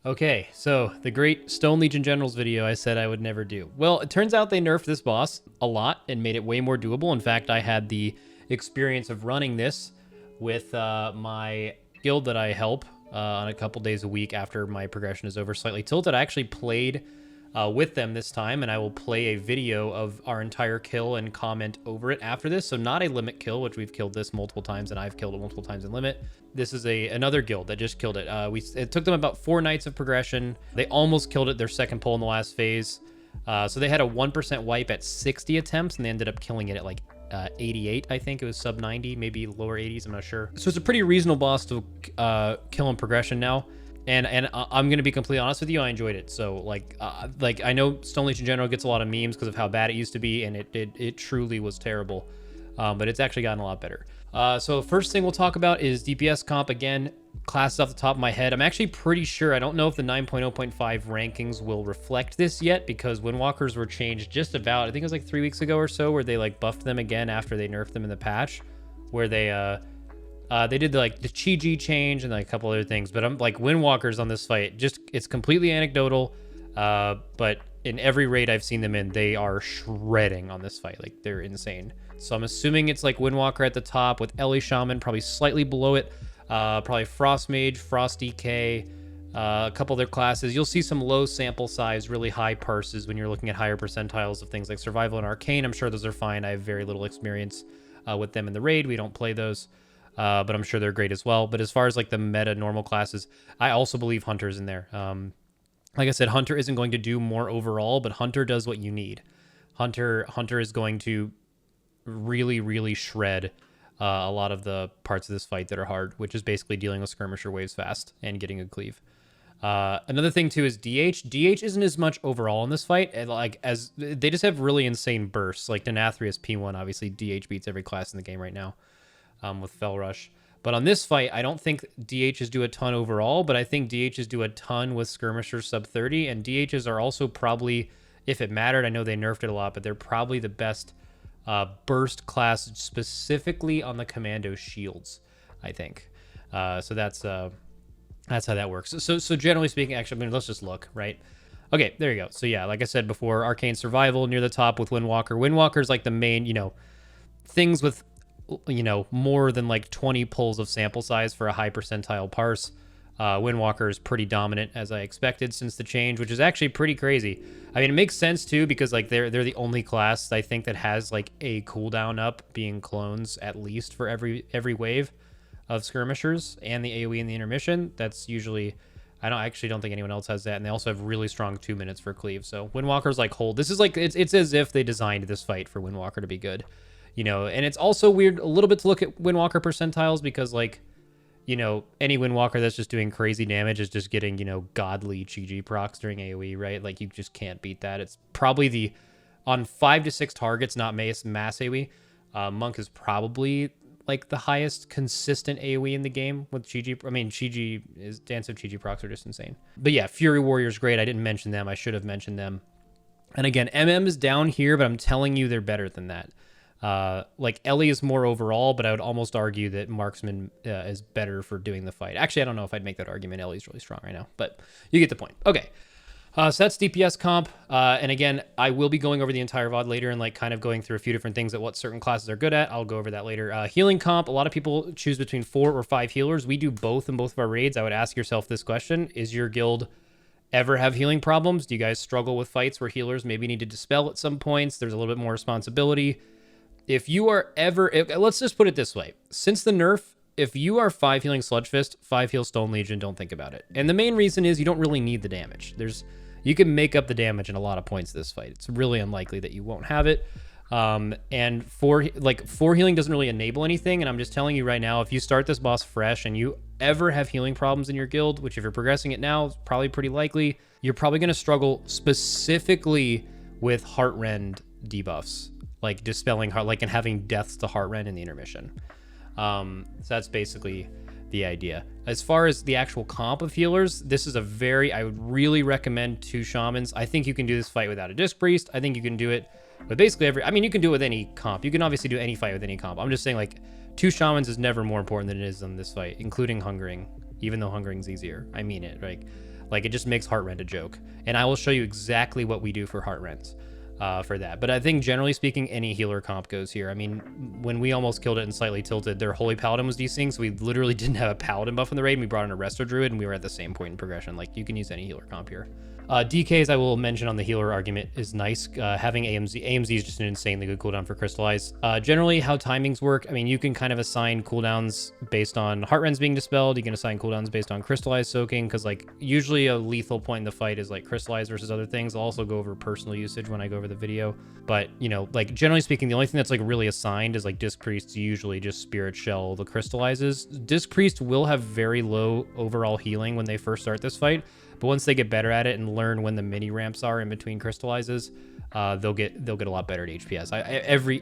Okay, so the great Stone Legion Generals video I said I would never do. Well, it turns out they nerfed this boss a lot and made it way more doable. In fact, I had the experience of running this with my guild that I help on a couple days a week after my progression is over. Slightly Tilted. I actually played with them this time, and I will play a video of our entire kill and comment over it after this. So not a limit kill, which we've killed this multiple times, and I've killed it multiple times in limit. This is another guild that just killed it. It took them about 4 nights of progression. They almost killed it their second pull in the last phase. So they had a 1% wipe at 60 attempts, and they ended up killing it at like 88, I think. It was sub 90, maybe lower 80s, I'm not sure. So it's a pretty reasonable boss to kill in progression now. And I'm gonna be completely honest with you, I enjoyed it. So like I know Stone Legion General gets a lot of memes because of how bad it used to be, and it truly was terrible. But it's actually gotten a lot better. So first thing we'll talk about is DPS Comp. Again, classes off the top of my head. I'm actually pretty sure, I don't know if the 9.0.5 rankings will reflect this yet, because Windwalkers were changed just about, I think it was like 3 weeks ago or so, where they like buffed them again after they nerfed them in the patch, where they did the Chi-Ji change and like a couple other things. But I'm like, Windwalkers on this fight, just, it's completely anecdotal. But in every raid I've seen them in, they are shredding on this fight. Like, they're insane. So I'm assuming it's like Windwalker at the top with Ellie Shaman, probably slightly below it. Probably Frost Mage, Frost DK, a couple of their classes. You'll see some low sample size, really high parses when you're looking at higher percentiles of things like Survival and Arcane. I'm sure those are fine. I have very little experience with them in the raid. We don't play those. But I'm sure they're great as well. But as far as like the meta normal classes, I also believe Hunter's in there. Like I said, Hunter isn't going to do more overall, but Hunter does what you need. Hunter is going to really, really shred a lot of the parts of this fight that are hard, which is basically dealing with skirmisher waves fast and getting a cleave. Another thing too is DH. DH isn't as much overall in this fight, as they just have really insane bursts. Like Denathrius P1, obviously DH beats every class in the game right now. With Fell Rush. But on this fight, I don't think DHs do a ton overall, but I think DHs do a ton with Skirmishers sub 30, and DHs are also probably, if it mattered, I know they nerfed it a lot, but they're probably the best burst class specifically on the commando shields, I think. So that's how that works. So generally speaking, actually, I mean, let's just look, right? Okay, there you go. So yeah, like I said before, Arcane Survival near the top with Windwalker. Windwalker's like the main, things with more than like 20 pulls of sample size for a high percentile parse. Windwalker is pretty dominant, as I expected since the change, which is actually pretty crazy. I mean, it makes sense too, because like they're the only class I think that has like a cooldown up, being clones at least for every wave of skirmishers, and the AoE and the intermission. That's usually, I don't think anyone else has that, and they also have really strong 2 minutes for cleave. So Windwalker's like hold. This is like it's as if they designed this fight for Windwalker to be good. And it's also weird a little bit to look at Windwalker percentiles, because like, any Windwalker that's just doing crazy damage is just getting, godly Chi-Ji procs during AoE, right? Like, you just can't beat that. It's probably on 5 to 6 targets, not mass AoE. Monk is probably like the highest consistent AoE in the game with Chi-Ji. I mean, Chi-Ji is, Dance of Chi-Ji procs are just insane. But yeah, Fury Warrior's great. I didn't mention them. I should have mentioned them. And again, MM is down here, but I'm telling you they're better than that. Like Ellie is more overall, but I would almost argue that Marksman is better for doing the fight. Actually, I don't know if I'd make that argument. Ellie's really strong right now, but you get the point. Okay. So that's DPS Comp. And again, I will be going over the entire VOD later and like kind of going through a few different things at what certain classes are good at. I'll go over that later. Healing Comp. A lot of people choose between 4 or 5 healers. We do both in both of our raids. I would ask yourself this question: is your guild ever have healing problems? Do you guys struggle with fights where healers maybe need to dispel at some points? There's a little bit more responsibility. If you are ever, let's just put it this way. Since the nerf, if you are 5 healing Sludge Fist, 5 heal Stone Legion, don't think about it. And the main reason is you don't really need the damage. You can make up the damage in a lot of points this fight. It's really unlikely that you won't have it. And 4 healing doesn't really enable anything. And I'm just telling you right now, if you start this boss fresh and you ever have healing problems in your guild, which if you're progressing it now, is probably pretty likely, you're probably going to struggle specifically with Heart Rend debuffs. Like dispelling heart, like, and having deaths to Heart Rend in the intermission. So that's basically the idea. As far as the actual comp of healers, this is I would really recommend 2 shamans. I think you can do this fight without a disc priest. I think you can do it with basically you can do it with any comp. You can obviously do any fight with any comp. I'm just saying, like, 2 shamans is never more important than it is on this fight, including hungering, even though hungering's easier. I mean it, right? Like, it just makes Heart Rend a joke. And I will show you exactly what we do for Heart Rends for that. But I think generally speaking, any healer comp goes here. I mean, when we almost killed it in Slightly Tilted, their Holy Paladin was desync, so we literally didn't have a Paladin buff in the raid, and we brought in a Resto Druid, and we were at the same point in progression. Like, you can use any healer comp here. DKs, I will mention on the healer argument, is nice. Having AMZ is just an insanely good cooldown for Crystallize. Generally, how timings work, I mean, you can kind of assign cooldowns based on Heart Rends being dispelled. You can assign cooldowns based on Crystallize soaking, because, like, usually a lethal point in the fight is, like, Crystallize versus other things. I'll also go over personal usage when I go over the video. But, you know, like, generally speaking, the only thing that's, like, really assigned is, like, Disc Priests usually just Spirit Shell the Crystallizes. Disc Priest will have very low overall healing when they first start this fight, but once they get better at it and learn when the mini ramps are in between Crystallizes, they'll get a lot better at HPS.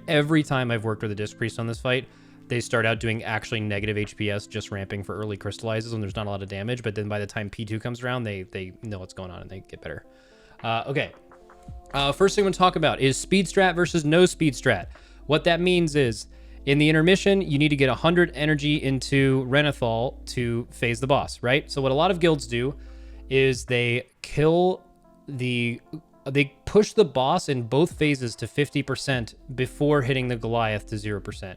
Every time I've worked with a Disc Priest on this fight, they start out doing actually negative HPS, just ramping for early Crystallizes when there's not a lot of damage, but then by the time P2 comes around, they know what's going on and they get better. Okay. First thing I want to talk about is speed strat versus no speed strat. What that means is, in the intermission, you need to get 100 energy into Renathal to phase the boss, right? So what a lot of guilds do is they push the boss in both phases to 50% before hitting the Goliath to 0%.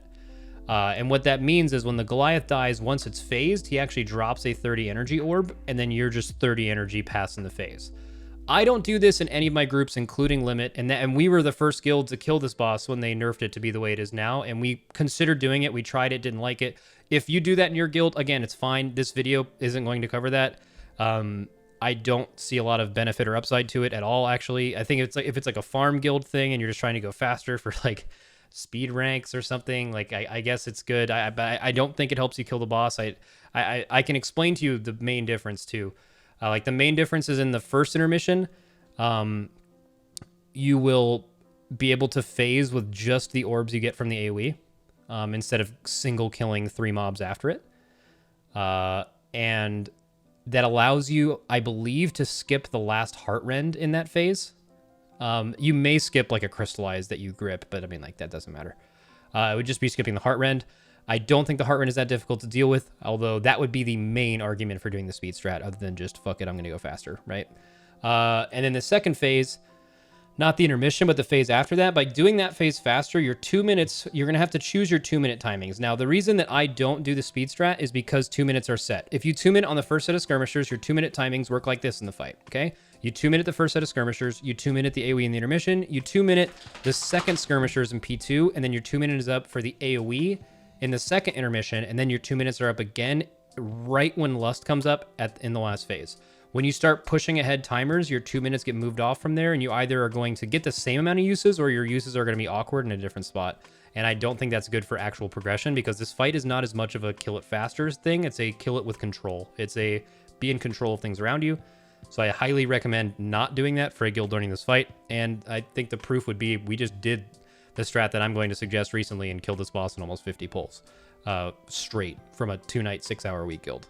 And what that means is when the Goliath dies, once it's phased, he actually drops a 30 energy orb, and then you're just 30 energy passing the phase. I don't do this in any of my groups, including Limit, and we were the first guild to kill this boss when they nerfed it to be the way it is now, and we considered doing it. We tried it, didn't like it. If you do that in your guild, again, it's fine. This video isn't going to cover that. I don't see a lot of benefit or upside to it at all, actually. I think it's like if it's like a farm guild thing and you're just trying to go faster for like speed ranks or something, like I guess it's good. But I don't think it helps you kill the boss. I can explain to you the main difference too. Like the main difference is in the first intermission, you will be able to phase with just the orbs you get from the AoE, instead of single killing 3 mobs after it. And that allows you, I believe, to skip the last Heart Rend in that phase. You may skip like a Crystallize that you grip, but I mean, like, that doesn't matter. It would just be skipping the Heart Rend. I don't think the Heart Rend is that difficult to deal with, although that would be the main argument for doing the speed strat, other than just, fuck it, I'm going to go faster, right? And then the second phase, not the intermission, but the phase after that, by doing that phase faster, your 2 minutes, you're going to have to choose your 2-minute timings. Now, the reason that I don't do the speed strat is because 2 minutes are set. If you 2-minute on the first set of skirmishers, your 2-minute timings work like this in the fight, okay? You 2-minute the first set of skirmishers, you 2-minute the AoE in the intermission, you 2-minute the second skirmishers in P2, and then your 2 minutes is up for the AoE in the second intermission, and then your 2 minutes are up again right when Lust comes up in the last phase. When you start pushing ahead timers, your 2 minutes get moved off from there, and you either are going to get the same amount of uses or your uses are going to be awkward in a different spot. And I don't think that's good for actual progression, because this fight is not as much of a kill it faster thing. It's a kill it with control. It's a be in control of things around you. So I highly recommend not doing that for a guild during this fight. And I think the proof would be we just did the strat that I'm going to suggest recently and killed this boss in almost 50 pulls straight from a 2-night 6-hour-a-week guild.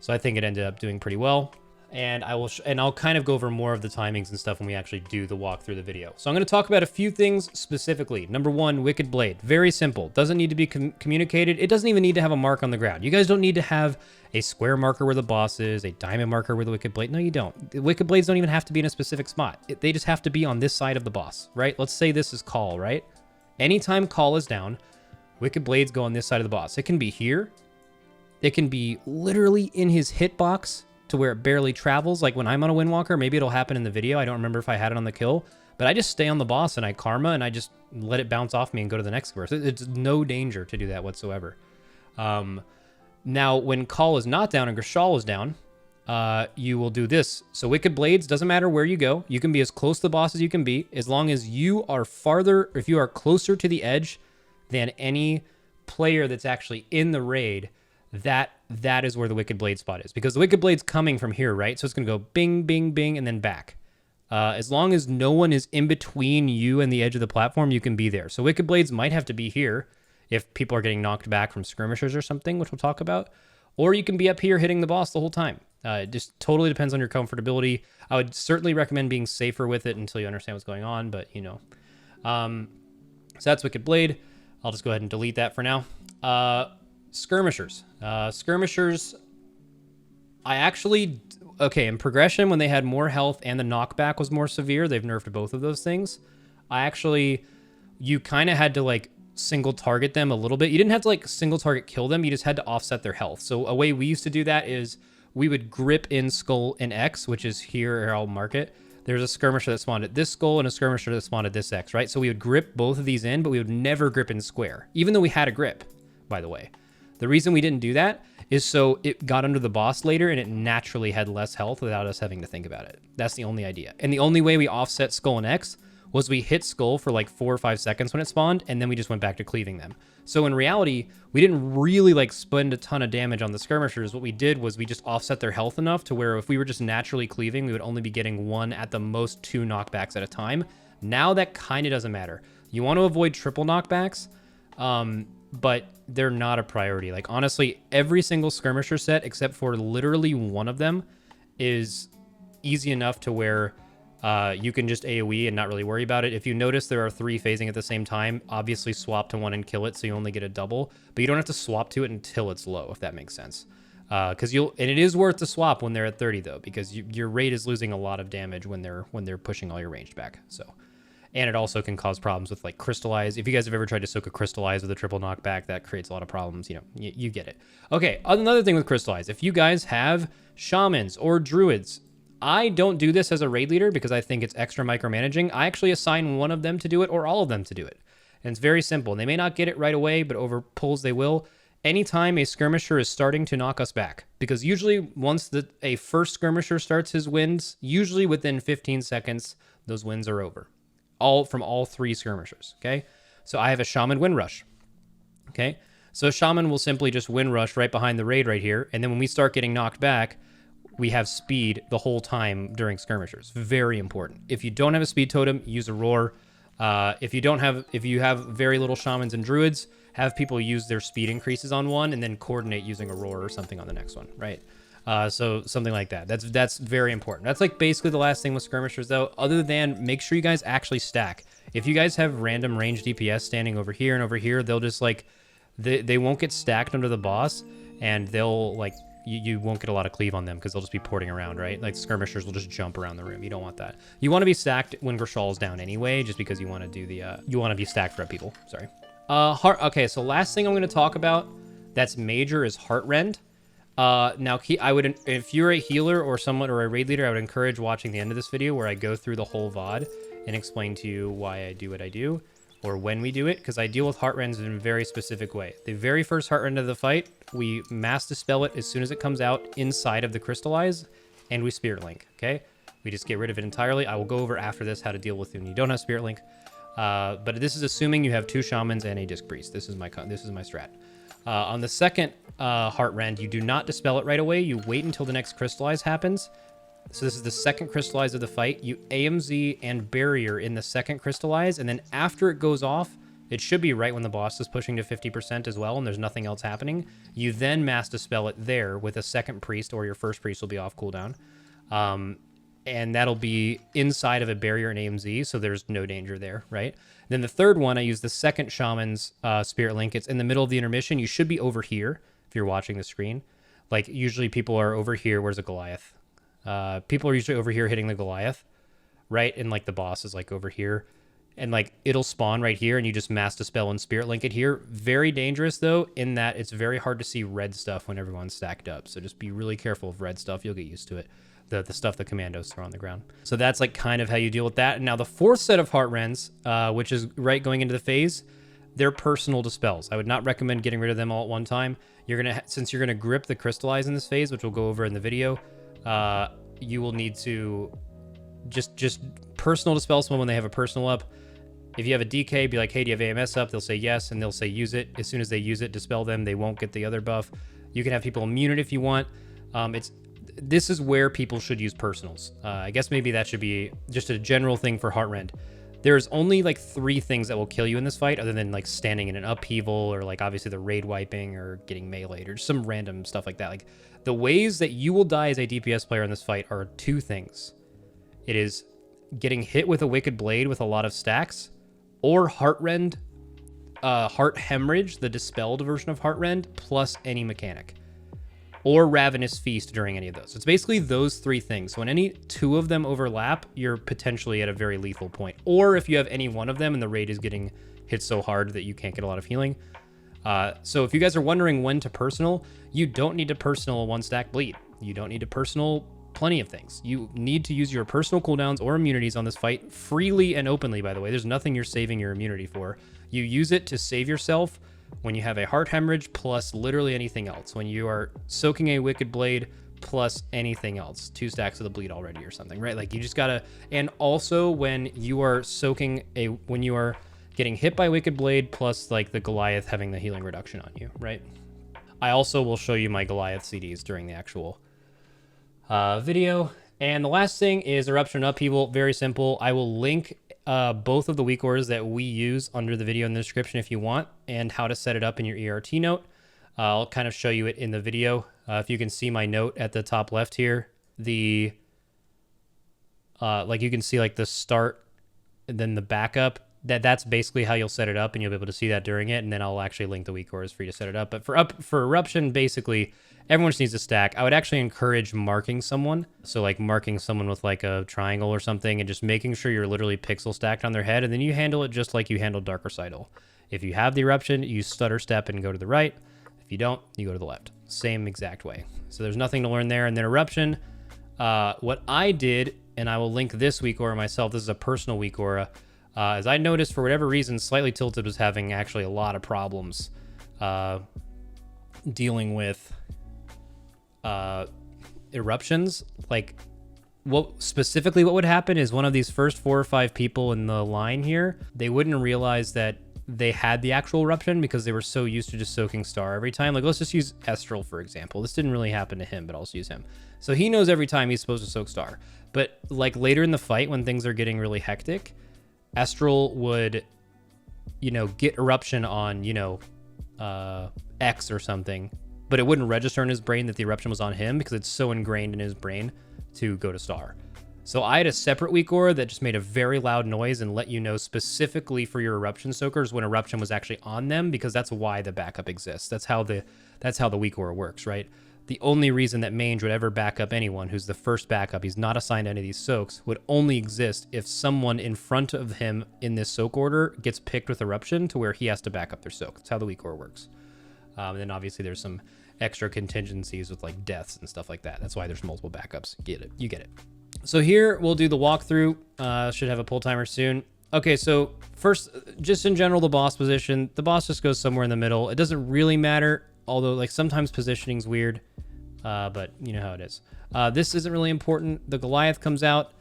So I think it ended up doing pretty well, and I'll kind of go over more of the timings and stuff when we actually do the walk through the video. So I'm going to talk about a few things specifically. Number 1, Wicked Blade. Very simple. Doesn't need to be communicated. It doesn't even need to have a mark on the ground. You guys don't need to have a square marker where the boss is, a diamond marker where the Wicked Blade. No, you don't. The Wicked Blades don't even have to be in a specific spot. They just have to be on this side of the boss, right? Let's say this is Call, right? Anytime Call is down, Wicked Blades go on this side of the boss. It can be here. It can be literally in his hitbox to where it barely travels. Like when I'm on a Windwalker, maybe it'll happen in the video. I don't remember if I had it on the kill, but I just stay on the boss and I karma and I just let it bounce off me and go to the next verse. It's no danger to do that whatsoever. Now, when Call is not down and Grishal is down, you will do this. So Wicked Blades, doesn't matter where you go. You can be as close to the boss as you can be, as long as you are farther, if you are closer to the edge than any player that's actually in the raid, that is where the Wicked Blade spot is, because the Wicked Blade's coming from here, right? So it's going to go bing, bing, bing, and then back. As long as no one is in between you and the edge of the platform, you can be there. So Wicked Blades might have to be here if people are getting knocked back from skirmishers or something, which we'll talk about. Or you can be up here hitting the boss the whole time. It just totally depends on your comfortability. I would certainly recommend being safer with it until you understand what's going on, but you know. So that's Wicked Blade. I'll just go ahead and delete that for now. Skirmishers. Skirmishers, I actually, okay, in progression, when they had more health and the knockback was more severe, they've nerfed both of those things. You kind of had to like single target them a little bit. You didn't have to like single target kill them. You just had to offset their health. So a way we used to do that is we would grip in skull in X, which is here, I'll mark it. There's a skirmisher that spawned at this skull and a skirmisher that spawned at this X, right? So we would grip both of these in, but we would never grip in square, even though we had a grip, by the way. The reason we didn't do that is so it got under the boss later and it naturally had less health without us having to think about it. That's the only idea. And the only way we offset skull and X was we hit skull for like 4 or 5 seconds when it spawned, and then we just went back to cleaving them. So in reality, we didn't really like spend a ton of damage on the skirmishers. What we did was we just offset their health enough to where if we were just naturally cleaving, we would only be getting 1 at the most 2 knockbacks at a time. Now that kind of doesn't matter. You want to avoid triple knockbacks, but they're not a priority. Like honestly, every single skirmisher set except for literally one of them is easy enough to where you can just AoE and not really worry about it. If you notice there are 3 phasing at the same time, obviously swap to 1 and kill it so you only get a double, but you don't have to swap to it until it's low, if that makes sense. And it is worth to swap when they're at 30 though, because your raid is losing a lot of damage when they're pushing all your ranged back. So, and it also can cause problems with like Crystallize. If you guys have ever tried to soak a Crystallize with a triple knockback, that creates a lot of problems. You know, you get it. Okay, another thing with Crystallize, if you guys have shamans or druids, I don't do this as a raid leader because I think it's extra micromanaging. I actually assign one of them to do it or all of them to do it. And it's very simple. They may not get it right away, but over pulls they will. Anytime a skirmisher is starting to knock us back, because usually once a first skirmisher starts his wins, usually within 15 seconds, those wins are over. From all 3 skirmishers, okay? So I have a shaman win rush, okay? So a shaman will simply just win rush right behind the raid right here, and then when we start getting knocked back, we have speed the whole time during skirmishers. Very important. If you don't have a speed totem, use a roar. If you have very little shamans and druids, have people use their speed increases on one and then coordinate using a roar or something on the next one, right? So something like that. That's very important. That's like basically the last thing with skirmishers though, other than make sure you guys actually stack. If you guys have random range DPS standing over here and over here, they'll just like, they won't get stacked under the boss, and they'll like, you won't get a lot of cleave on them because they'll just be porting around, right? Like skirmishers will just jump around the room. You don't want that. You want to be stacked when Grishaal's down anyway, just because you want to do you want to be stacked for people. Sorry. Okay, so last thing I'm going to talk about that's major is heart rend. Now if you're a healer or someone or a raid leader, I would encourage watching the end of this video where I go through the whole VOD and explain to you why I do what I do or when we do it, because I deal with heart rends in a very specific way. The very first heart rend of the fight, we mass dispel it as soon as it comes out inside of the Crystallize, and we Spirit Link, okay? We just get rid of it entirely. I will go over after this how to deal with it when you don't have Spirit Link. But this is assuming you have 2 shamans and a disc priest. This is my strat. On the second heart rend, you do not dispel it right away. You wait until the next Crystallize happens. So this is the second Crystallize of the fight. You AMZ and barrier in the second Crystallize, and then after it goes off, it should be right when the boss is pushing to 50% as well, and there's nothing else happening. You then mass dispel it there with a second priest, or your first priest will be off cooldown. And that'll be inside of a barrier and AMZ, so there's no danger there, right? Then the third one, I use the second shaman's Spirit Link. It's in the middle of the intermission. You should be over here if you're watching the screen. Like, usually people are over here. Where's a Goliath? People are usually over here hitting the Goliath, right? And like the boss is like over here, and like it'll spawn right here and you just mass dispel and Spirit Link it here. Very dangerous though, in that it's very hard to see red stuff when everyone's stacked up. So just be really careful of red stuff. You'll get used to it. The stuff the commandos throw on the ground. So that's like kind of how you deal with that. And now the fourth set of heart rends, which is right going into the phase, they're personal dispels. I would not recommend getting rid of them all at one time. Since you're gonna grip the Crystallize in this phase, which we'll go over in the video, you will need to just personal dispel someone when they have a personal up. If you have a DK, be like, hey, do you have AMS up? They'll say yes, and they'll say use it. As soon as they use it, dispel them. They won't get the other buff. You can have people immune it if you want. This is where people should use personals. I guess maybe that should be just a general thing for heart rend. There's only like 3 things that will kill you in this fight, other than like standing in an upheaval or like obviously the raid wiping or getting meleeed or some random stuff like that. Like the ways that you will die as a DPS player in this fight are 2 things. It is getting hit with a Wicked Blade with a lot of stacks, or heart rend, heart hemorrhage, the dispelled version of heart rend, plus any mechanic. or Ravenous Feast during any of those. It's basically those 3 things. So when any 2 of them overlap, you're potentially at a very lethal point. Or if you have any one of them and the raid is getting hit so hard that you can't get a lot of healing. So if you guys are wondering when to personal, you don't need to personal a 1-stack bleed. You don't need to personal plenty of things. You need to use your personal cooldowns or immunities on this fight freely and openly, by the way. There's nothing you're saving your immunity for. You use it to save yourself when you have a heart hemorrhage plus literally anything else. When you are soaking a Wicked Blade plus anything else. 2 stacks of the bleed already or something, right? Like you just gotta... And also when you are soaking a... When you are getting hit by Wicked Blade plus like the Goliath having the healing reduction on you, right? I also will show you my Goliath CDs during the actual video. And the last thing is Eruption and Upheaval. Very simple. I will link both of the WeakAuras that we use under the video in the description if you want, and how to set it up in your ERT note. I'll kind of show you it in the video. If you can see my note at the top left here, the like you can see like the start and then the backup. That's basically how you'll set it up, and you'll be able to see that during it. And then I'll actually link the WeakAuras for you to set it up. But for Eruption, basically everyone just needs a stack. I would actually encourage marking someone. So like marking someone with like a triangle or something, and just making sure you're literally pixel stacked on their head, and then you handle it just like you handle Dark Recital. If you have the Eruption, you stutter step and go to the right. If you don't, you go to the left. Same exact way. So there's nothing to learn there. And then Eruption, what I did, and I will link this WeakAura myself. This is a personal WeakAura. As I noticed, for whatever reason, Slightly Tilted was having actually a lot of problems dealing with eruptions. Like, what would happen is one of these first 4 or 5 people in the line here, they wouldn't realize that they had the actual eruption because they were so used to just soaking Star every time. Like, let's just use Estral, for example. This didn't really happen to him, but I'll just use him. So he knows every time he's supposed to soak Star. But, like, later in the fight, when things are getting really hectic, Estral would, you know, get Eruption on, you know, X or something, but it wouldn't register in his brain that the Eruption was on him because it's so ingrained in his brain to go to Star. So I had a separate WeakAura that just made a very loud noise and let you know specifically for your Eruption soakers when Eruption was actually on them, because that's why the backup exists. That's how the WeakAura works, right? The only reason that Mange would ever back up anyone who's the first backup, he's not assigned any of these soaks, would only exist if someone in front of him in this soak order gets picked with Eruption to where he has to back up their soak. That's how the WeakAura works. And then obviously there's some extra contingencies with like deaths and stuff like that. That's why there's multiple backups. Get it? You get it. So here we'll do the walkthrough. Should have a pull timer soon. Okay, so first, just in general, the boss position. The boss just goes somewhere in the middle. It doesn't really matter, although like sometimes positioning's weird. But you know how it is. This isn't really important. The Goliath comes out.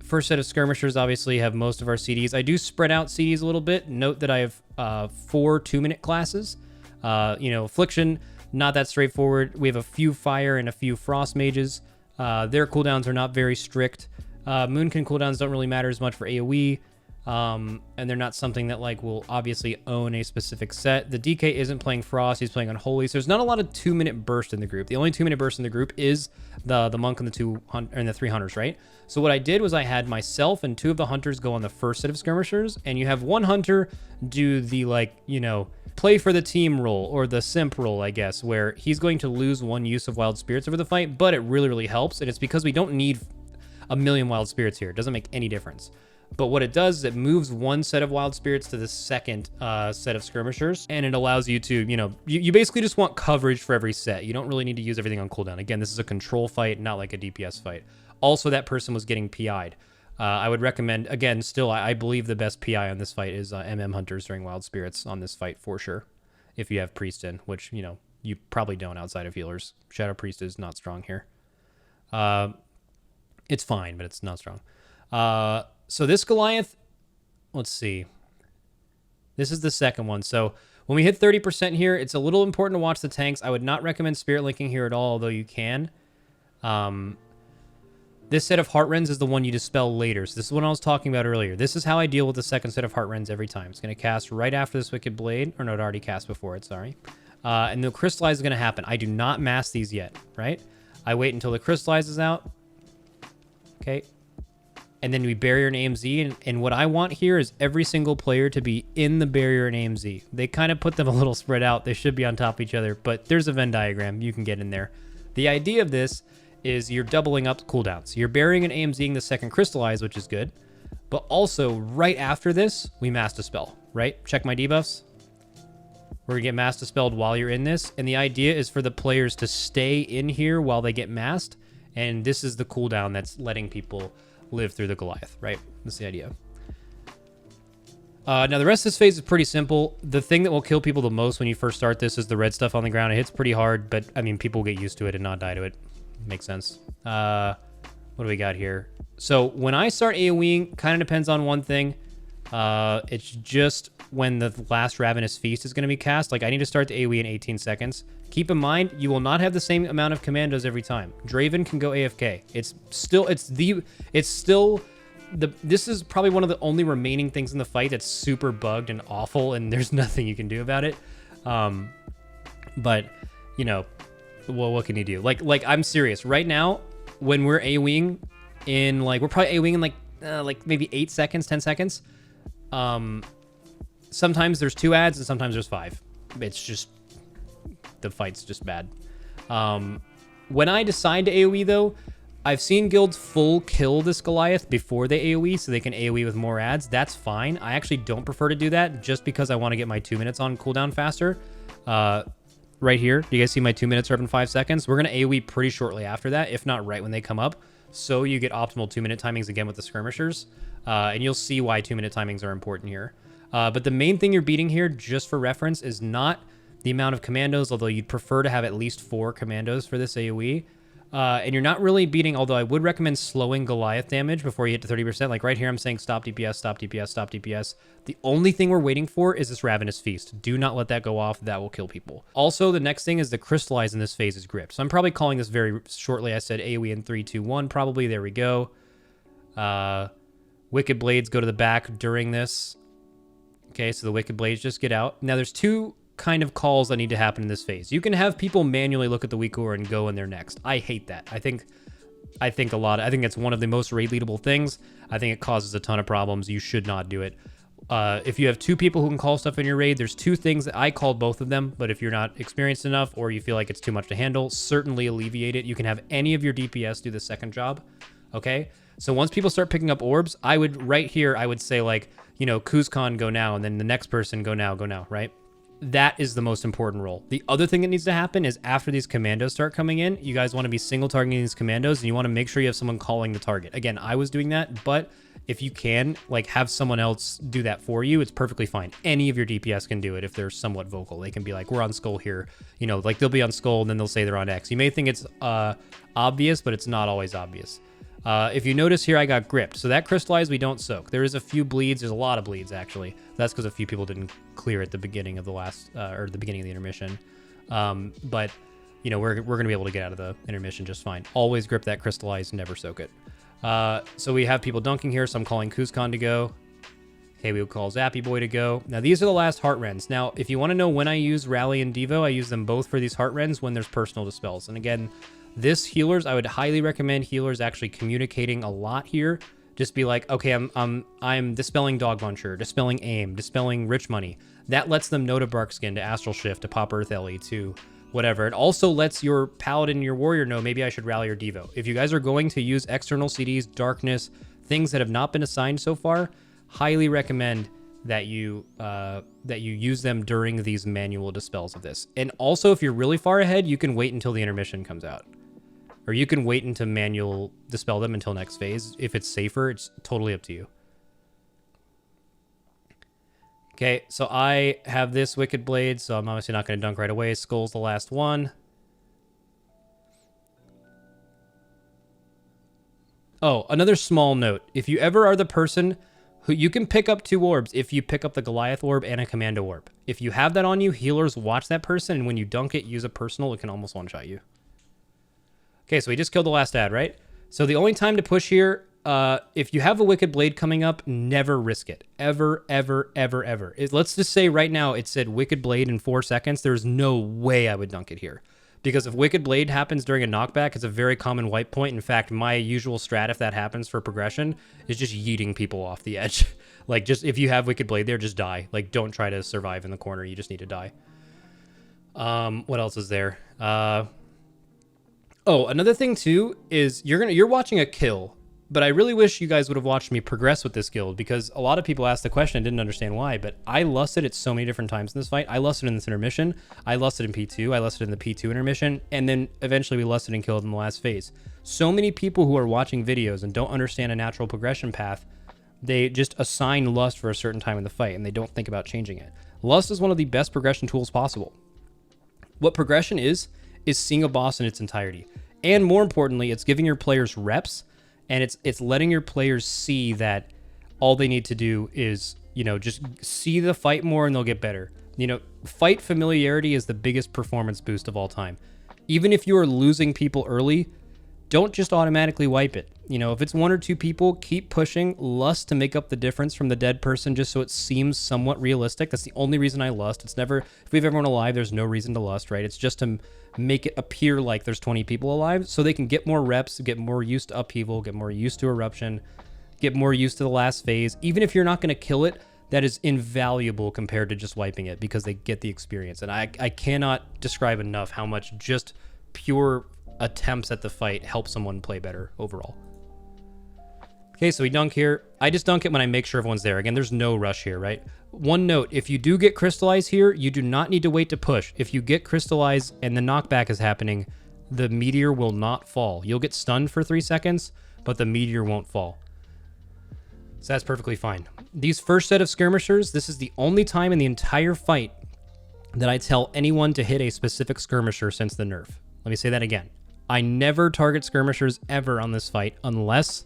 First set of skirmishers obviously have most of our CDs. I do spread out CDs a little bit. Note that I have 4 2-minute classes. You know, Affliction, not that straightforward. We have a few fire and a few frost mages. Their cooldowns are not very strict. Moonkin cooldowns don't really matter as much for AoE. And they're not something that like will obviously own a specific set. The DK isn't playing Frost, he's playing Unholy, so there's not a lot of 2-minute burst in the group. The only 2-minute burst in the group is the monk and the 3 hunters, right? So what I did was I had myself and 2 of the hunters go on the first set of skirmishers, and you have 1 hunter do the like, you know, play for the team role, or the simp role, I guess, where he's going to lose 1 use of wild spirits over the fight, but it really, really helps, and it's because we don't need a million wild spirits here. It doesn't make any difference. But what it does is it moves 1 set of wild spirits to the second set of skirmishers, and it allows you to, you know, you basically just want coverage for every set. You don't really need to use everything on cooldown. Again, this is a control fight, not like a DPS fight. Also, that person was getting PI'd. I would recommend, again, still, I believe the best PI on this fight is MM Hunters during wild spirits on this fight for sure. If you have Priest in, which, you know, you probably don't outside of healers. Shadow Priest is not strong here. It's fine, but it's not strong. So this Goliath, let's see. This is the second one. So when we hit 30% here, it's a little important to watch the tanks. I would not recommend Spirit Linking here at all, although you can. This set of Heart Rends is the one you dispel later. So this is what I was talking about earlier. This is how I deal with the second set of Heart Rends every time. It's going to cast right after this Wicked Blade. Or no, it already cast before it, sorry. And the Crystallize is going to happen. I do not mass these yet, right? I wait until the Crystallize is out. Okay. and then we barrier and AMZ. And what I want here is every single player to be in the barrier and AMZ. They kind of put them a little spread out. They should be on top of each other, but there's a Venn diagram. You can get in there. The idea of this is you're doubling up cooldowns. You're burying and AMZing the second Crystallize, which is good. But also, right after this, we Mass Dispel, right? Check my debuffs. We're going to get Mass Dispelled while you're in this. And the idea is for the players to stay in here while they get masked. And this is the cooldown that's letting people live through the Goliath, right? That's the idea. Now, the rest of this phase is pretty simple. The thing that will kill people the most when you first start this is the red stuff on the ground. It hits pretty hard, but, I mean, people get used to it and not die to it. Makes sense. What do we got here? So, when I start AoEing, kind of depends on one thing. It's just when the last Ravenous Feast is going to be cast. Like, I need to start the AoE in 18 seconds. Keep in mind, you will not have the same amount of commandos every time. Draven can go AFK. This is probably one of the only remaining things in the fight that's super bugged and awful, and there's nothing you can do about it. But, you know, well, what can you do? Like I'm serious. Right now, when we're AoEing in, like, we're probably AoEing in, like maybe 8 seconds, 10 seconds. Sometimes there's 2 ads and sometimes there's 5. It's just, the fight's just bad. When I decide to AoE, though, I've seen guilds full kill this Goliath before they AoE, so they can AoE with more ads. That's fine. I actually don't prefer to do that just because I want to get my 2 minutes on cooldown faster. Right here, do you guys see my 2 minutes are up in 5 seconds? We're going to AoE pretty shortly after that, if not right when they come up. So you get optimal 2-minute timings again with the Skirmishers. And you'll see why 2-minute timings are important here. But the main thing you're beating here, just for reference, is not the amount of commandos, although you'd prefer to have at least 4 commandos for this AoE. And you're not really beating, although I would recommend slowing Goliath damage before you hit to 30%. Like right here, I'm saying stop DPS, stop DPS, stop DPS. The only thing we're waiting for is this Ravenous Feast. Do not let that go off. That will kill people. Also, the next thing is the Crystallize in this phase is gripped. So I'm probably calling this very shortly. I said AoE in 3, 2, 1 probably. There we go. Wicked Blades go to the back during this. Okay, so the Wicked Blades just get out. Now there's 2 kind of calls that need to happen in this phase. You can have people manually look at the WeakAuras and go in there next. I hate that. I think it's one of the most raid leadable things. I think it causes a ton of problems. You should not do it. If you have 2 people who can call stuff in your raid, there's 2 things that I called both of them, but if you're not experienced enough or you feel like it's too much to handle, certainly alleviate it. You can have any of your DPS do the second job. Okay? So once people start picking up orbs, I would say, like, you know, Kuzkan go now, and then the next person go now, right? That is the most important role. The other thing that needs to happen is after these commandos start coming in, you guys want to be single targeting these commandos, and you want to make sure you have someone calling the target. Again, I was doing that, but if you can, like, have someone else do that for you, it's perfectly fine. Any of your DPS can do it if they're somewhat vocal. They can be like, we're on Skull here. You know, like, they'll be on Skull, and then they'll say they're on X. You may think it's obvious, but it's not always obvious. If you notice here, I got gripped. So that Crystallize, we don't soak. There is a few bleeds. There's a lot of bleeds, actually. That's because a few people didn't clear at the beginning of the last, or the beginning of the intermission. But, you know, we're going to be able to get out of the intermission just fine. Always grip that Crystallize, never soak it. So we have people dunking here, so I'm calling Kuzkan to go. Okay, we will call Zappy Boy to go. Now, these are the last Heart Rends. Now, if you want to know when I use Rally and Devo, I use them both for these Heart Rends when there's personal dispels. And again, this healers, I would highly recommend healers actually communicating a lot here. Just be like, okay, I'm dispelling Dog Muncher, dispelling Aim, dispelling Rich Money. That lets them know to Barkskin, to Astral Shift, to Pop Earth Ellie, to whatever. It also lets your Paladin, your Warrior know maybe I should rally or Devo. If you guys are going to use external CDs, Darkness, things that have not been assigned so far, highly recommend that you use them during these manual dispels of this. And also, if you're really far ahead, you can wait until the intermission comes out. Or you can wait until manual dispel them until next phase. If it's safer, it's totally up to you. Okay, so I have this Wicked Blade, so I'm obviously not going to dunk right away. Skull's the last one. Oh, another small note. If you ever are the person who you can pick up 2 orbs if you pick up the Goliath orb and a Commando orb. If you have that on you, healers watch that person, and when you dunk it, use a personal, it can almost one-shot you. Okay, so we just killed the last ad, right? So the only time to push here, if you have a Wicked Blade coming up, never risk it. Ever, ever, ever, ever. Let's just say right now it said Wicked Blade in 4 seconds. There's no way I would dunk it here. Because if Wicked Blade happens during a knockback, it's a very common wipe point. In fact, my usual strat, if that happens for progression, is just yeeting people off the edge. Like, just if you have Wicked Blade there, just die. Like, don't try to survive in the corner. You just need to die. What else is there? Oh, another thing too is you're watching a kill, but I really wish you guys would have watched me progress with this guild, because a lot of people asked the question and didn't understand why, but I lusted it so many different times in this fight. I lusted in this intermission, I lusted in P2, I lusted in the P2 intermission, and then eventually we lusted and killed in the last phase. So many people who are watching videos and don't understand a natural progression path, they just assign lust for a certain time in the fight and they don't think about changing it. Lust is one of the best progression tools possible. What progression is seeing a boss in its entirety. And more importantly, it's giving your players reps, and it's letting your players see that all they need to do is, you know, just see the fight more and they'll get better. You know, fight familiarity is the biggest performance boost of all time. Even if you are losing people early, don't just automatically wipe it. You know, if it's 1 or 2 people, keep pushing, lust to make up the difference from the dead person just so it seems somewhat realistic. That's the only reason I lust. It's never, if we have everyone alive, there's no reason to lust, right? It's just to make it appear like there's 20 people alive so they can get more reps, get more used to Upheaval, get more used to Eruption, get more used to the last phase. Even if you're not going to kill it, that is invaluable compared to just wiping it because they get the experience. And I cannot describe enough how much just pure attempts at the fight help someone play better overall. Okay, so we dunk here. I just dunk it when I make sure everyone's there. Again, there's no rush here, right? One note, if you do get Crystallize here, you do not need to wait to push. If you get Crystallize and the knockback is happening, the meteor will not fall. You'll get stunned for 3 seconds, but the meteor won't fall. So that's perfectly fine. These first set of skirmishers, this is the only time in the entire fight that I tell anyone to hit a specific skirmisher since the nerf. Let me say that again. I never target skirmishers ever on this fight unless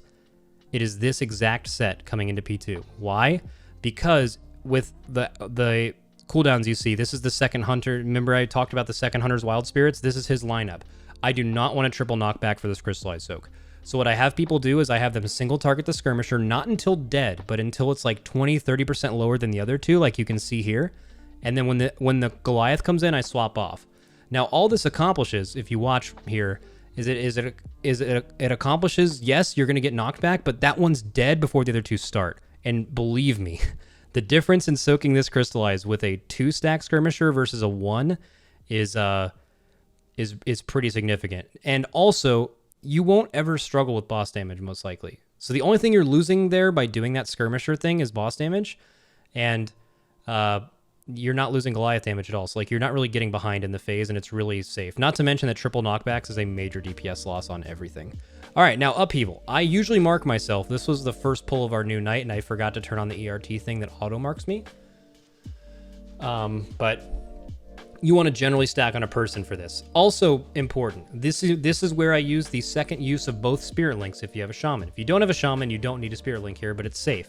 it is this exact set coming into P2. Why? Because with the cooldowns you see, this is the second hunter. Remember I talked about the second hunter's wild spirits? This is his lineup. I do not want a triple knockback for this crystallized soak. So what I have people do is I have them single target the skirmisher, not until dead, but until it's like 20-30% lower than the other two, like you can see here. And then when the Goliath comes in, I swap off. Now all this accomplishes, if you watch here, it accomplishes, yes, you're going to get knocked back, but that one's dead before the other two start. And believe me, the difference in soaking this crystallize with a 2-stack skirmisher versus a 1 is pretty significant. And also, you won't ever struggle with boss damage, most likely. So the only thing you're losing there by doing that skirmisher thing is boss damage, and you're not losing Goliath damage at all. So like you're not really getting behind in the phase, and it's really safe. Not to mention that triple knockbacks is a major DPS loss on everything. All right, now Upheaval. I usually mark myself. This was the first pull of our new night, and I forgot to turn on the ERT thing that auto marks me. But you want to generally stack on a person for this. Also important, this is where I use the second use of both Spirit Links if you have a Shaman. If you don't have a Shaman, you don't need a Spirit Link here, but it's safe.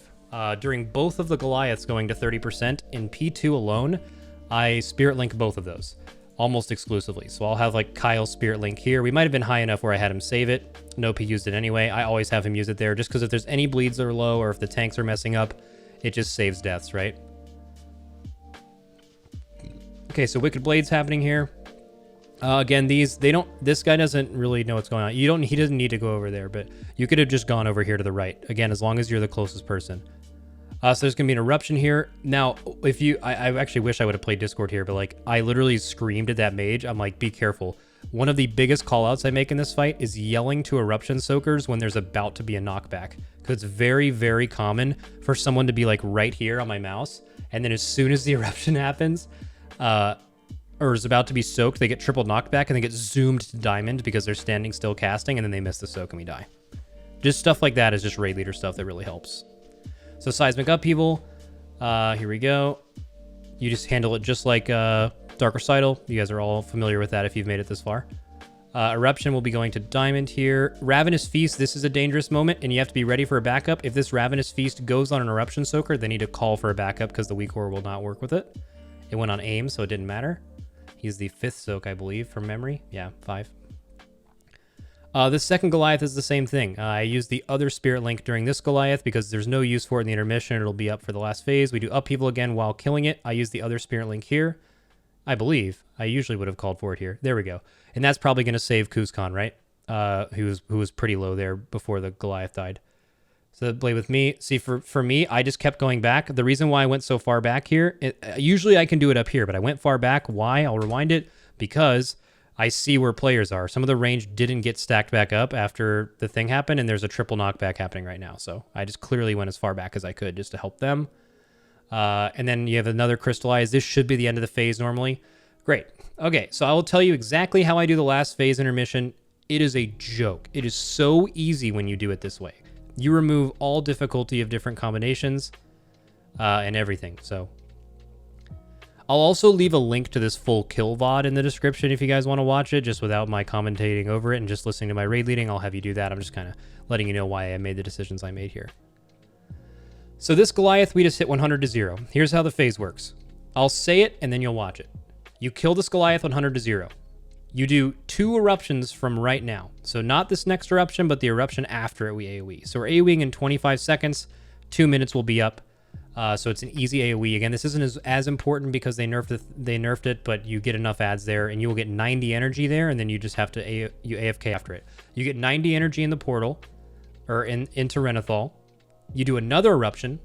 During both of the Goliaths going to 30%, in P2 alone, I Spirit Link both of those, almost exclusively. So I'll have like Kyle's Spirit Link here. We might have been high enough where I had him save it. Nope, he used it anyway. I always have him use it there just because if there's any bleeds that are low or if the tanks are messing up, it just saves deaths, right? Okay, so Wicked Blade's happening here. Again, this guy doesn't really know what's going on. He doesn't need to go over there, but you could have just gone over here to the right. Again, as long as you're the closest person. So there's going to be an eruption here. Now, I actually wish I would have played Discord here, but like, I literally screamed at that mage. I'm like, be careful. One of the biggest callouts I make in this fight is yelling to eruption soakers when there's about to be a knockback. Because it's very, very common for someone to be like right here on my mouse. And then as soon as the eruption happens, or is about to be soaked, they get triple knocked back and they get zoomed to diamond because they're standing still casting, and then they miss the soak and we die. Just stuff like that is just raid leader stuff that really helps. So Seismic Upheaval, here we go. You just handle it just like Dark Recital. You guys are all familiar with that if you've made it this far. Eruption will be going to diamond here. Ravenous Feast, this is a dangerous moment and you have to be ready for a backup. If this Ravenous Feast goes on an eruption soaker, they need to call for a backup because the WeakAuras will not work with it. It went on aim, so it didn't matter. He's the 5th soak, I believe, from memory. Yeah, 5. This second Goliath is the same thing. I used the other Spirit Link during this Goliath because there's no use for it in the intermission. It'll be up for the last phase. We do Upheaval again while killing it. I use the other Spirit Link here. I believe. I usually would have called for it here. There we go. And that's probably going to save Kuzkan, right? Who was pretty low there before the Goliath died. So play with me. See, for me, I just kept going back. The reason why I went so far back here, usually I can do it up here, but I went far back. Why? I'll rewind it. Because I see where players are. Some of the range didn't get stacked back up after the thing happened, and there's a triple knockback happening right now. So I just clearly went as far back as I could just to help them. And then you have another Crystallize. This should be the end of the phase normally. Great. Okay, so I will tell you exactly how I do the last phase intermission. It is a joke. It is so easy when you do it this way. You remove all difficulty of different combinations and everything. So I'll also leave a link to this full kill VOD in the description if you guys want to watch it, just without my commentating over it and just listening to my raid leading. I'll have you do that. I'm just kind of letting you know why I made the decisions I made here. So this Goliath, we just hit 100 to 0. Here's how the phase works. I'll say it and then you'll watch it. You kill this Goliath 100 to 0. You do 2 eruptions from right now. So not this next eruption, but the eruption after it we AoE. So we're AoEing in 25 seconds. 2 minutes will be up. So it's an easy AoE. Again, this isn't as important because they nerfed it, but you get enough ads there, and you will get 90 energy there, and then you just have to AFK after it. You get 90 energy in the portal, or into Renathal. You do another eruption.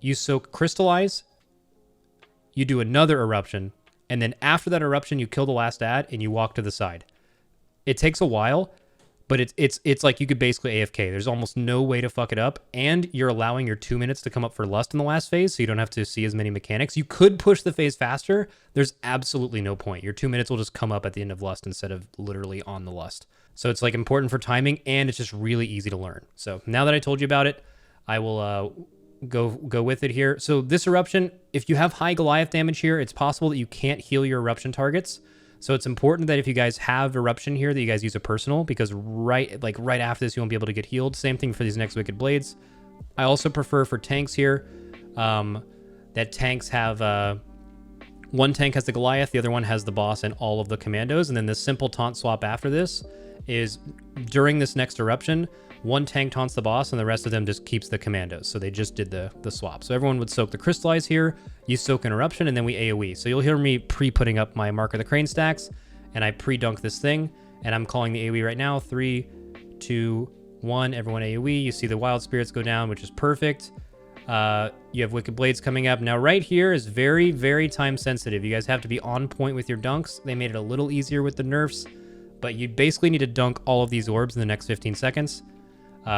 You soak Crystallize. You do another eruption. And then after that eruption, you kill the last ad and you walk to the side. It takes a while, but it's like you could basically AFK. There's almost no way to fuck it up. And you're allowing your 2 minutes to come up for Lust in the last phase, so you don't have to see as many mechanics. You could push the phase faster. There's absolutely no point. Your 2 minutes will just come up at the end of Lust instead of literally on the Lust. So it's like important for timing, and it's just really easy to learn. So now that I told you about it, I will go with it here. So this eruption, if you have high Goliath damage here, it's possible that you can't heal your eruption targets. So it's important that if you guys have eruption here, that you guys use a personal, because right after this, you won't be able to get healed. Same thing for these next Wicked Blades. I also prefer for tanks here that tanks have one tank has the Goliath, the other one has the boss and all of the commandos. And then the simple taunt swap after this is during this next eruption, one tank taunts the boss and the rest of them just keeps the commandos. So they just did the swap. So everyone would soak the Crystallize here, you soak an eruption, and then we AoE. So you'll hear me pre-putting up my Mark of the Crane stacks, and I pre-dunk this thing, and I'm calling the AoE right now. 3, 2, 1, everyone AoE. You see the Wild Spirits go down, which is perfect. You have Wicked Blades coming up. Now right here is very, very time sensitive. You guys have to be on point with your dunks. They made it a little easier with the nerfs, but you basically need to dunk all of these orbs in the next 15 seconds.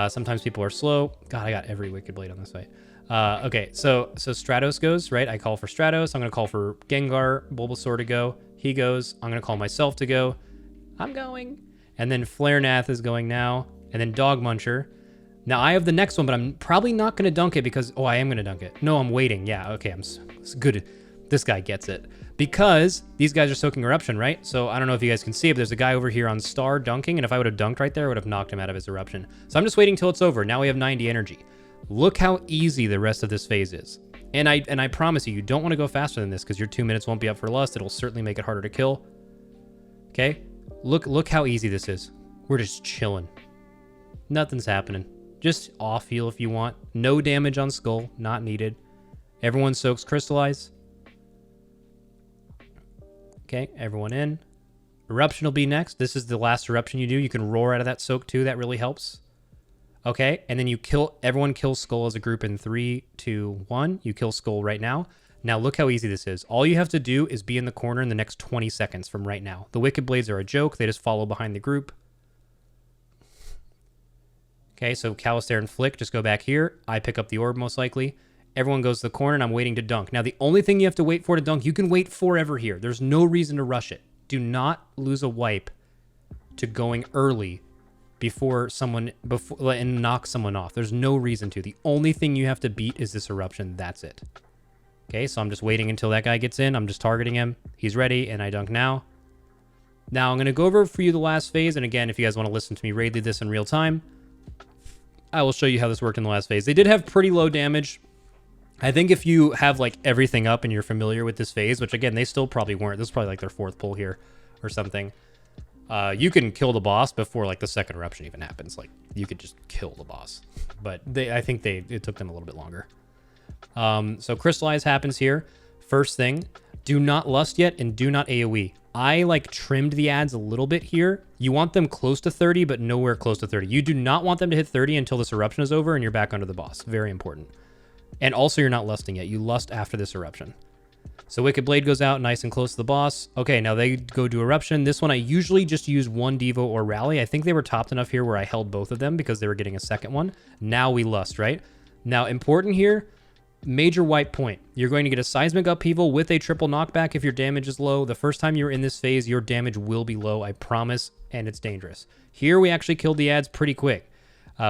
Sometimes people are slow. God, I got every Wicked Blade on this fight. Okay, so Stratos goes, right? I call for Stratos. I'm going to call for Gengar, Bulbasaur to go. He goes. I'm going to call myself to go. I'm going. And then Flarenath is going now. And then Dog Muncher. Now, I have the next one, but I'm probably not going to dunk it because... Oh, I am going to dunk it. No, I'm waiting. Yeah, okay, it's good. This guy gets it. Because these guys are soaking Eruption, right? So I don't know if you guys can see it, but there's a guy over here on Star dunking, and if I would have dunked right there, I would have knocked him out of his Eruption. So I'm just waiting till it's over. Now we have 90 energy. Look how easy the rest of this phase is. And I promise you, you don't want to go faster than this because your 2 minutes won't be up for Lust. It'll certainly make it harder to kill. Okay? Look how easy this is. We're just chilling. Nothing's happening. Just off heal if you want. No damage on Skull. Not needed. Everyone soaks Crystallize. Okay, everyone in. Eruption will be next. This is the last eruption you do. You can roar out of that soak too. That really helps. Okay, and then you kill. Everyone kills Skull as a group in 3, 2, 1. You kill Skull right now. Now look how easy this is. All you have to do is be in the corner in the next 20 seconds from right now. The Wicked Blades are a joke. They just follow behind the group. Okay, so Calistair and Flick just go back here. I pick up the orb most likely. Everyone goes to the corner, and I'm waiting to dunk. Now, the only thing you have to wait for to dunk, you can wait forever here. There's no reason to rush it. Do not lose a wipe to going early and knock someone off. There's no reason to. The only thing you have to beat is this eruption. That's it. Okay, so I'm just waiting until that guy gets in. I'm just targeting him. He's ready, and I dunk now. Now, I'm going to go over for you the last phase, and again, if you guys want to listen to me raid lead this in real time, I will show you how this worked in the last phase. They did have pretty low damage. I think if you have like everything up and you're familiar with this phase, which again, they still probably weren't. This is probably like their 4th pull here or something. You can kill the boss before like the second eruption even happens. Like you could just kill the boss, but I think it took them a little bit longer. So Crystallize happens here. First thing, Do not lust yet and do not AoE. I like trimmed the ads a little bit here. You want them close to 30, but nowhere close to 30. You do not want them to hit 30 until this eruption is over and you're back under the boss. Very important. And also you're not lusting yet. You lust after this eruption. So Wicked Blade goes out nice and close to the boss. Okay, now they go do Eruption. This one I usually just use one Devo or Rally. I think they were topped enough here where I held both of them because they were getting a second one. Now we lust, right? Now important here, major wipe point. You're going to get a Seismic Upheaval with a triple knockback if your damage is low. The first time you're in this phase, your damage will be low, I promise, and it's dangerous. Here we actually killed the ads pretty quick,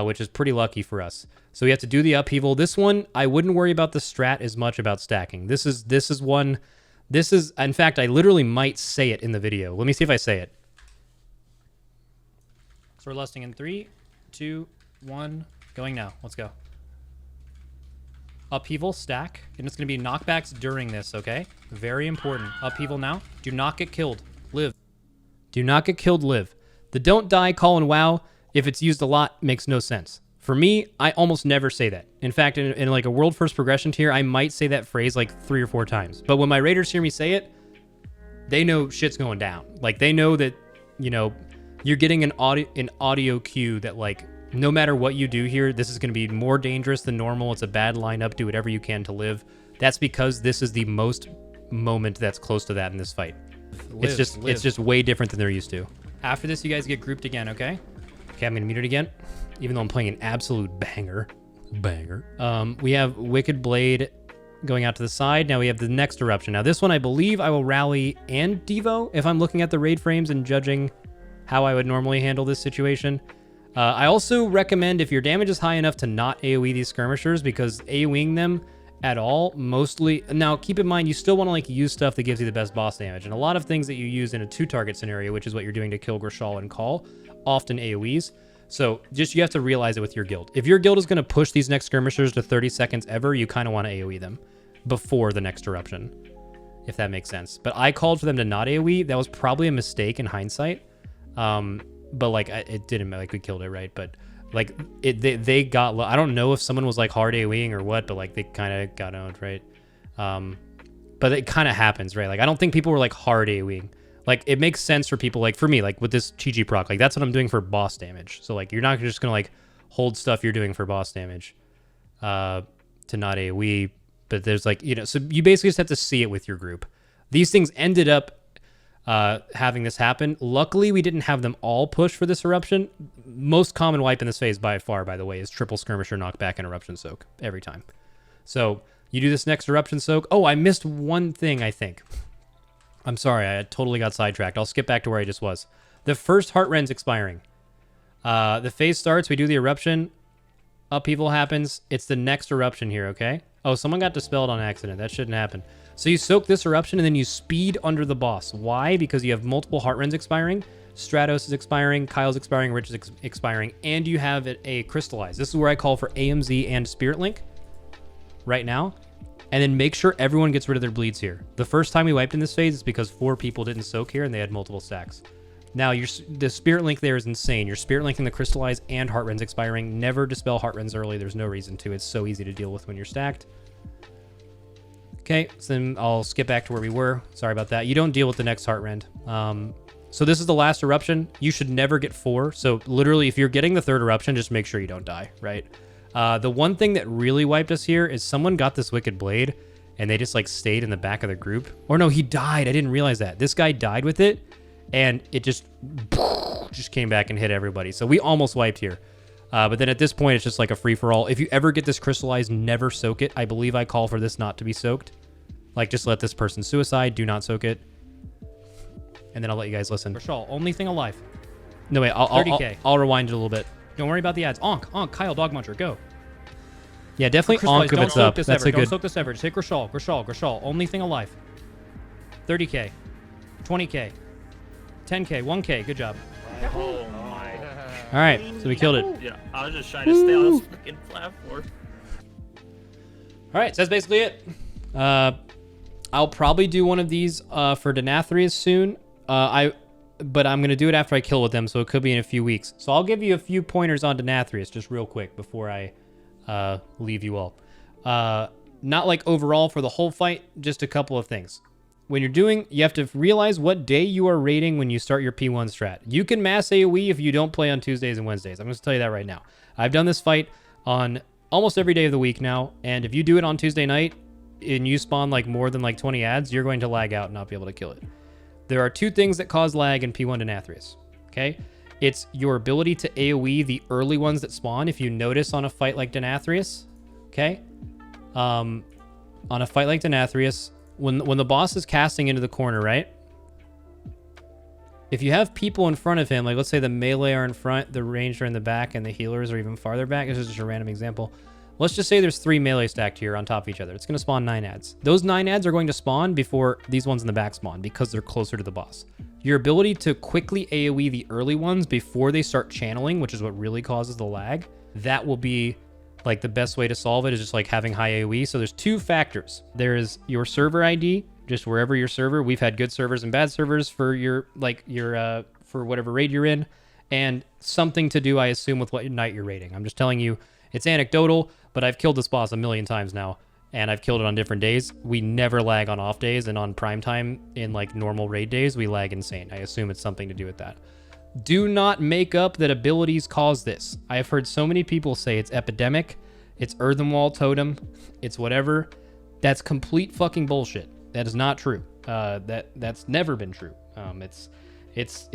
which is pretty lucky for us. So we have to do the Upheaval. This one, I wouldn't worry about the strat as much about stacking. This is, in fact, I literally might say it in the video. Let me see if I say it. So we're lusting in 3, 2, 1, going now. Let's go. Upheaval, stack, and it's going to be knockbacks during this, okay? Very important. Upheaval now. Do not get killed. Live. Do not get killed, live. The don't die call and wow, if it's used a lot, makes no sense. For me, I almost never say that. In fact, in like a world first progression tier, I might say that phrase like 3 or 4 times. But when my raiders hear me say it, they know shit's going down. Like they know that, you know, you're getting an audio cue that like, no matter what you do here, this is going to be more dangerous than normal. It's a bad lineup. Do whatever you can to live. That's because this is the most moment that's close to that in this fight. It's just way different than they're used to. After this, you guys get grouped again, okay? Okay, I'm going to mute it again. Even though I'm playing an absolute banger. We have Wicked Blade going out to the side. Now we have the next Eruption. Now this one, I believe I will Rally and Devo if I'm looking at the raid frames and judging how I would normally handle this situation. I also recommend if your damage is high enough to not AoE these Skirmishers, because AoEing them at all, mostly... Now, keep in mind, you still want to like use stuff that gives you the best boss damage. And a lot of things that you use in a 2-target scenario, which is what you're doing to kill Grishal and Call, often AoEs. So just you have to realize it with your guild. If your guild is going to push these next Skirmishers to 30 seconds ever, you kind of want to AoE them before the next Eruption, if that makes sense. But I called for them to not AoE. That was probably a mistake in hindsight. But like it didn't, like we killed it, right? But like they got, I don't know if someone was like hard AoEing or what, but like they kind of got owned, right? But it kind of happens, right? Like I don't think people were like hard AoEing. Like, it makes sense for people, like, for me, like, with this Chi proc, like, that's what I'm doing for boss damage. So, like, you're not just gonna, like, hold stuff you're doing for boss damage to not AoE. But there's, like, you know, so you basically just have to see it with your group. These things ended up having this happen. Luckily, we didn't have them all push for this Eruption. Most common wipe in this phase, by far, by the way, is triple Skirmisher knockback and Eruption Soak every time. So, you do this next Eruption Soak. Oh, I missed one thing, I think. I'm sorry, I totally got sidetracked. I'll skip back to where I just was. The first Heart Rend's expiring. The phase starts, we do the Eruption. Upheaval happens. It's the next Eruption here, okay? Oh, someone got dispelled on accident. That shouldn't happen. So you soak this Eruption and then you speed under the boss. Why? Because you have multiple Heart Rends expiring. Stratos is expiring, Kyle's expiring, Rich is expiring, and you have a Crystallize. This is where I call for AMZ and Spirit Link right now. And then make sure everyone gets rid of their bleeds here. The first time we wiped in this phase is because 4 people didn't soak here and they had multiple stacks. Now, the Spirit Link there is insane. You're Spirit Linking the Crystallize and Heart Rends expiring. Never dispel Heart Rends early. There's no reason to. It's so easy to deal with when you're stacked. Okay, so then I'll skip back to where we were. Sorry about that. You don't deal with the next Heart Rend. So this is the last Eruption. You should never get 4. So literally, if you're getting the 3rd Eruption, just make sure you don't die, right? The one thing that really wiped us here is someone got this Wicked Blade and they just like stayed in the back of the group. Or no, he died. I didn't realize that. This guy died with it and it just came back and hit everybody. So we almost wiped here. But then at this point, it's just like a free-for-all. If you ever get this Crystallized, never soak it. I believe I call for this not to be soaked. Like, just let this person suicide. Do not soak it. And then I'll let you guys listen. Rashal, only thing alive. No, wait. I'll rewind it a little bit. Don't worry about the ads. Onk, Kyle, Dog Muncher, go. Yeah, definitely Onk if it's up. That's a good... Don't soak this ever. Just hit Grishal. Only thing alive. 30k. 20k. 10k. 1k. Good job. Oh my. All right, so we killed it. Yeah, I was just trying to stay on this freaking platform. All right, so that's basically it. I'll probably do one of these for Denathrius soon. But I'm going to do it after I kill with them, so it could be in a few weeks. So I'll give you a few pointers on Denathrius just real quick before I leave you all. Not like overall for the whole fight, just a couple of things. when you're doing, you have to realize what day you are raiding when you start your P1 strat. You can mass AoE if you don't play on Tuesdays and Wednesdays. I'm going to tell you that right now. I've done this fight on almost every day of the week now, and if you do it on Tuesday night and you spawn like more than like 20 ads, you're going to lag out and not be able to kill it. There are two things that cause lag in P1 Denathrius, okay? It's your ability to AoE the early ones that spawn. If you notice on a fight like Denathrius, okay? On a fight like Denathrius, when the boss is casting into the corner, right? If you have people in front of him, like let's say the melee are in front, the ranged are in the back, and the healers are even farther back. This is just a random example. Let's just say there's 3 melee stacked here on top of each other. It's going to spawn 9 ads. Those 9 ads are going to spawn before these ones in the back spawn because they're closer to the boss. Your ability to quickly AoE the early ones before they start channeling, which is what really causes the lag, that will be like the best way to solve it, is just like having high AoE. So there's 2 factors. There is your server ID, just wherever your server. We've had good servers and bad servers for for whatever raid you're in, and something to do, I assume, with what night you're raiding. I'm just telling you, it's anecdotal, but I've killed this boss a million times now, and I've killed it on different days. We never lag on off days, and on prime time in like normal raid days, we lag insane. I assume it's something to do with that. Do not make up that abilities cause this. I have heard so many people say it's epidemic, it's earthen wall totem, it's whatever. That's complete fucking bullshit. That is not true. That's never been true. It's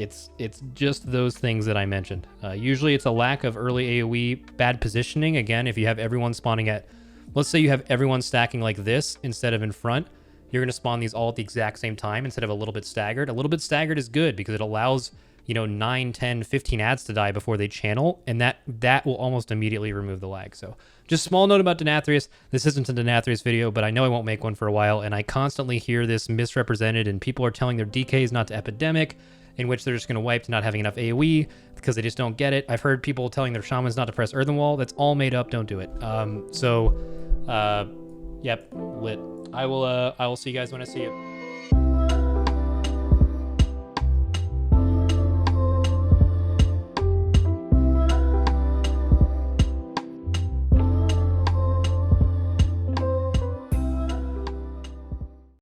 just those things that I mentioned. Usually it's a lack of early AoE, bad positioning. Again, if you have everyone spawning at, let's say you have everyone stacking like this instead of in front, you're going to spawn these all at the exact same time instead of a little bit staggered. A little bit staggered is good because it allows, 9, 10, 15 ads to die before they channel, and that will almost immediately remove the lag. So just small note about Denathrius. This isn't a Denathrius video, but I know I won't make one for a while, and I constantly hear this misrepresented, and people are telling their DKs not to epidemic, in which they're just going to wipe to not having enough AoE because they just don't get it. I've heard people telling their shamans not to press earthen wall. That's all made up. Don't do it. Yep, lit. I will see you guys when I see you.